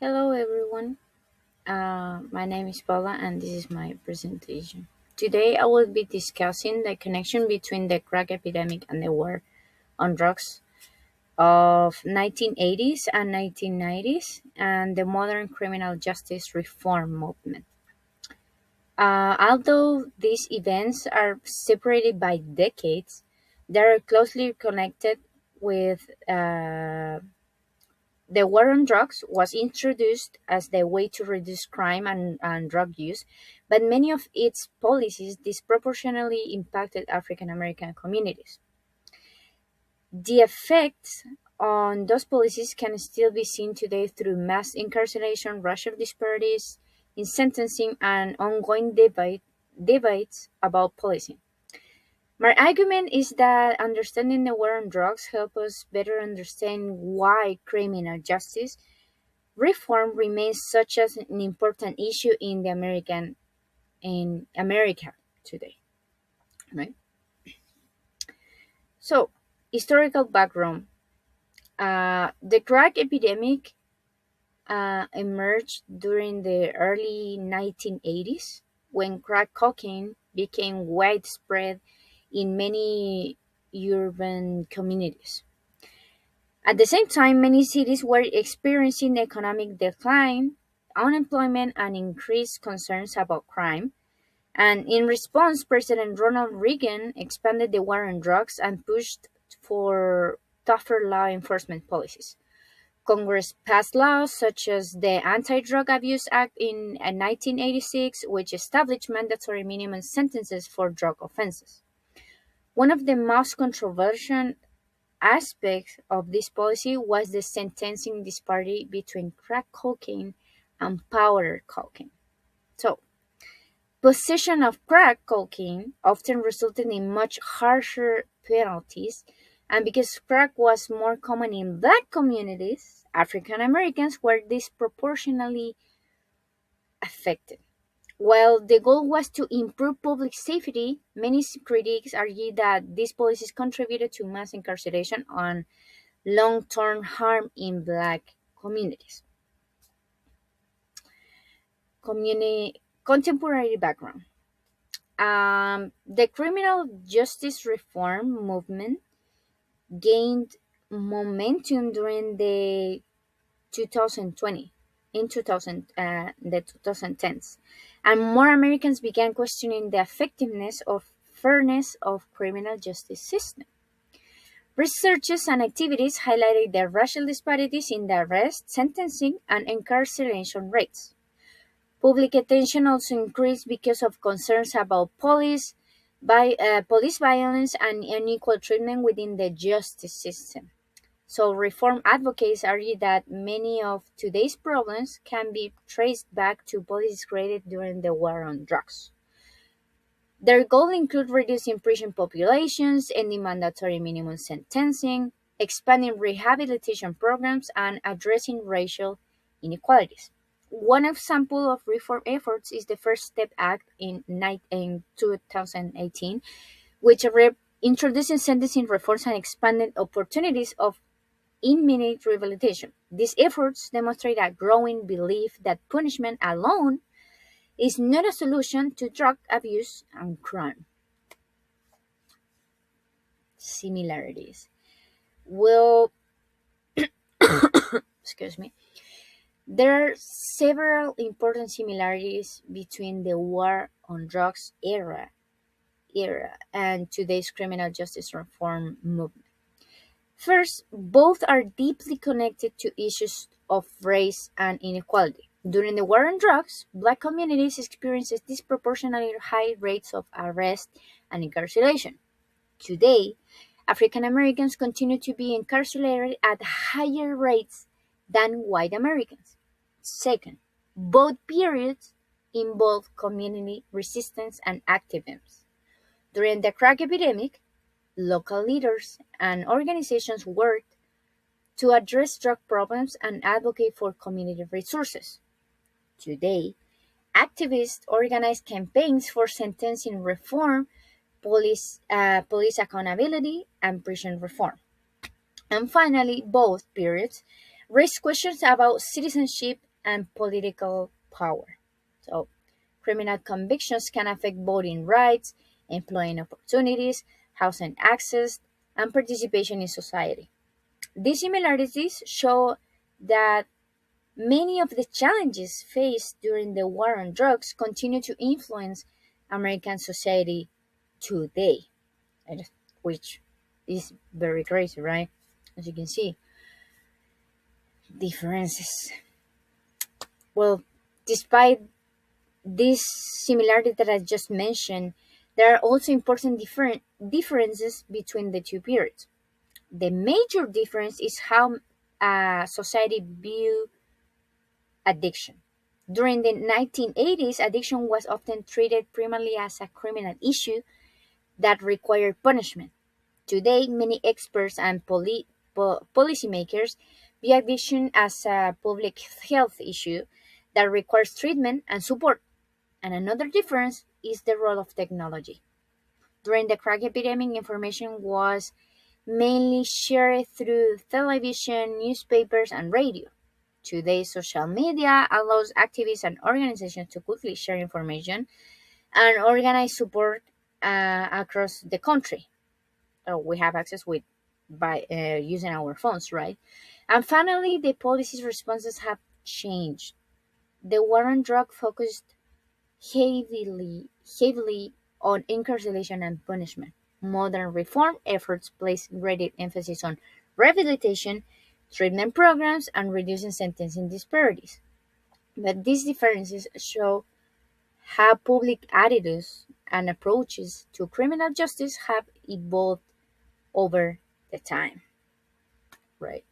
Hello, everyone. My name is Paula, and this is my presentation. Today, I will be discussing the connection between the crack epidemic and the war on drugs of 1980s and 1990s and the modern criminal justice reform movement. Although these events are separated by decades, they are closely connected with the war on drugs was introduced as the way to reduce crime and drug use, but many of its policies disproportionately impacted African American communities. The effects on those policies can still be seen today through mass incarceration, racial disparities in sentencing, and ongoing debates about policing. My argument is that understanding the war on drugs helps us better understand why criminal justice reform remains such as an important issue in America today, right? So, historical background: the crack epidemic emerged during the early 1980s when crack cocaine became widespread in many urban communities. At the same time, many cities were experiencing economic decline, unemployment, and increased concerns about crime. And in response, President Ronald Reagan expanded the war on drugs and pushed for tougher law enforcement policies. Congress passed laws such as the Anti-Drug Abuse Act in 1986, which established mandatory minimum sentences for drug offenses. One of the most controversial aspects of this policy was the sentencing disparity between crack cocaine and powder cocaine. So, possession of crack cocaine often resulted in much harsher penalties, and because crack was more common in black communities, African Americans were disproportionately affected. While the goal was to improve public safety, many critics argue that these policies contributed to mass incarceration and long-term harm in black communities. Contemporary background. The criminal justice reform movement gained momentum during the 2020 in 2000 the 2010s, and more Americans began questioning the effectiveness of fairness of criminal justice system. Researches and activities highlighted the racial disparities in the arrest, sentencing, and incarceration rates. Public attention also increased because of concerns about police violence and unequal treatment within the justice system. So, reform advocates argue that many of today's problems can be traced back to policies created during the war on drugs. Their goal include reducing prison populations, ending mandatory minimum sentencing, expanding rehabilitation programs, and addressing racial inequalities. One example of reform efforts is the First Step Act in 2018, which introducing sentencing reforms and expanded opportunities of inmate rehabilitation. These efforts demonstrate a growing belief that punishment alone is not a solution to drug abuse and crime. Similarities. Well, excuse me. There are several important similarities between the war on drugs era and today's criminal justice reform movement. First, both are deeply connected to issues of race and inequality. During the war on drugs, black communities experienced disproportionately high rates of arrest and incarceration. Today, African Americans continue to be incarcerated at higher rates than white Americans. Second, both periods involve community resistance and activism. During the crack epidemic, local leaders and organizations worked to address drug problems and advocate for community resources. Today, activists organize campaigns for sentencing reform, police accountability, and prison reform. And finally, both periods raise questions about citizenship and political power. So, criminal convictions can affect voting rights, employment opportunities, housing access, and participation in society. These similarities show that many of the challenges faced during the war on drugs continue to influence American society today, and- which is very crazy, right? As you can see, differences. Well, despite this similarity that I just mentioned, there are also important differences between the two periods. The major difference is how society view addiction. During the 1980s, addiction was often treated primarily as a criminal issue that required punishment. Today, many experts and policymakers view addiction as a public health issue that requires treatment and support. And another difference is the role of technology. During the crack epidemic, information was mainly shared through television, newspapers, and radio. Today, social media allows activists and organizations to quickly share information and organize support across the country. So we have access with by using our phones, right? And finally, the policies responses have changed. The war on drug focused heavily on incarceration and punishment. Modern reform efforts place greater emphasis on rehabilitation, treatment programs, and reducing sentencing disparities. But these differences show how public attitudes and approaches to criminal justice have evolved over the time, right?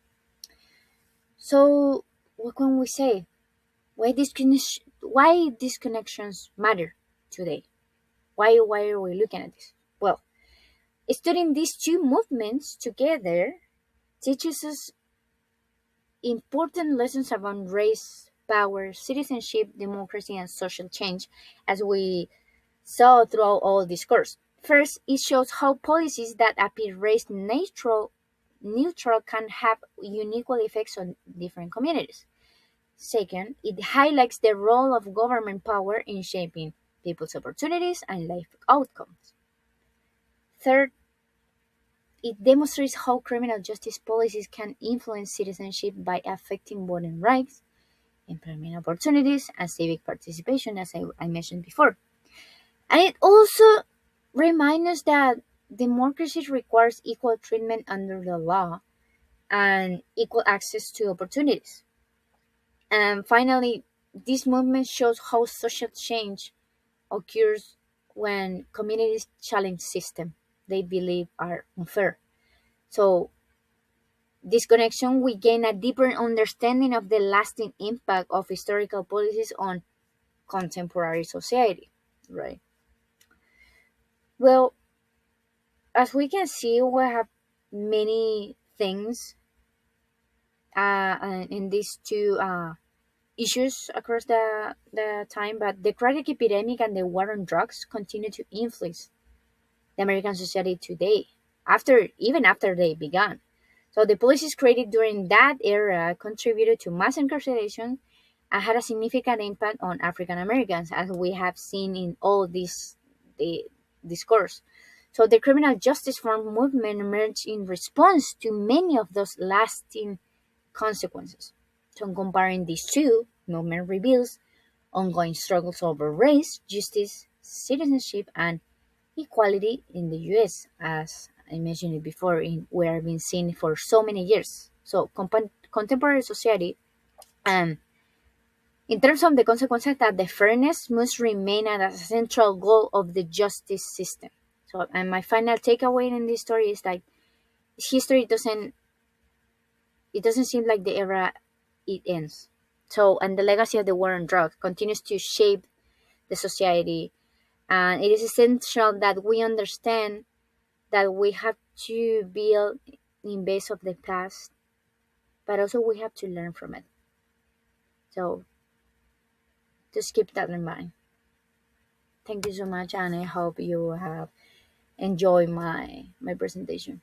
So, what can we say? Why these connections matter today? Why are we looking at this? Well, studying these two movements together teaches us important lessons about race, power, citizenship, democracy, and social change, as we saw throughout all this course. First, it shows how policies that appear race neutral can have unequal effects on different communities. Second, it highlights the role of government power in shaping people's opportunities and life outcomes. Third, it demonstrates how criminal justice policies can influence citizenship by affecting voting rights, employment opportunities, and civic participation, as I mentioned before. And it also reminds us that democracy requires equal treatment under the law and equal access to opportunities. And finally, this movement shows how social change occurs when communities challenge systems they believe are unfair. So, this connection, we gain a deeper understanding of the lasting impact of historical policies on contemporary society, right? Well, as we can see, we have many things in these two issues across the time, but the crack epidemic and the war on drugs continue to influence the American society today, even after they began. So the policies created during that era contributed to mass incarceration and had a significant impact on African Americans, as we have seen in all the discourse. So the criminal justice reform movement emerged in response to many of those lasting consequences. So comparing these two, movement reveals ongoing struggles over race, justice, citizenship, and equality in the US, as I mentioned it before, in where I've been seen for so many years. So contemporary society, and in terms of the consequences, that the fairness must remain as a central goal of the justice system. So, and my final takeaway in this story is like history doesn't seem like the era it ends. So, and the legacy of the war on drugs continues to shape the society, and it is essential that we understand that we have to build in base of the past, but also we have to learn from it. So just keep that in mind. Thank you so much, and I hope you have enjoyed my presentation.